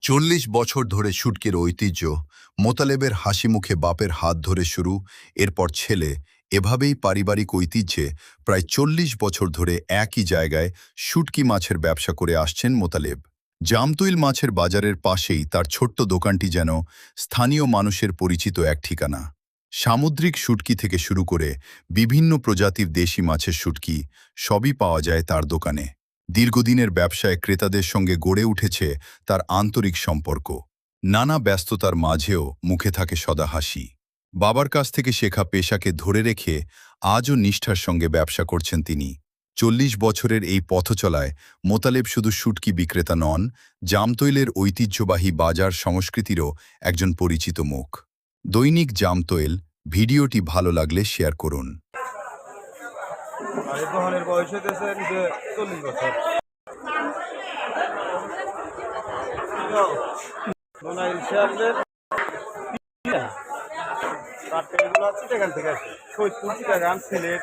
40 বছর ধরে শুটকির ঐতিহ্য, মোতালেবের হাসি মুখে বাপের হাত ধরে শুরু, এরপর ছেলে, এভাবেই পারিবারিক ঐতিহ্যে প্রায় 40 বছর ধরে একই জায়গায় শুটকি মাছের ব্যবসা করে আসছেন মোতালেব। জামতুইল মাছের বাজারের পাশেই তার ছোট্ট দোকানটি যেন স্থানীয় মানুষের পরিচিত এক ঠিকানা। সামুদ্রিক শুটকি থেকে শুরু করে বিভিন্ন প্রজাতির দেশি মাছের শুটকি সবই পাওয়া যায় তার দোকানে। দীর্ঘদিনের ব্যবসায় ক্রেতাদের সঙ্গে গড়ে উঠেছে তার আন্তরিক সম্পর্ক। নানা ব্যস্ততার মাঝেও মুখে থাকে সদা হাসি। বাবার কাছ থেকে শেখা পেশাকে ধরে রেখে আজও নিষ্ঠার সঙ্গে ব্যবসা করছেন তিনি। 40 বছরের এই পথচলায় মোতালেব শুধু শুটকি বিক্রেতা নন, জামতৈলের ঐতিহ্যবাহী বাজার সংস্কৃতিরও একজন পরিচিত মুখ। দৈনিক জামতৈল ভিডিওটি ভালো লাগলে শেয়ার করুন। আর এই দোকানের বয়স হইতেছে যে 40 বছর। দোনাইল শেয়ারের কাঠেগুলো আছে এখান থেকে আসে। 70 টাকা সিলেট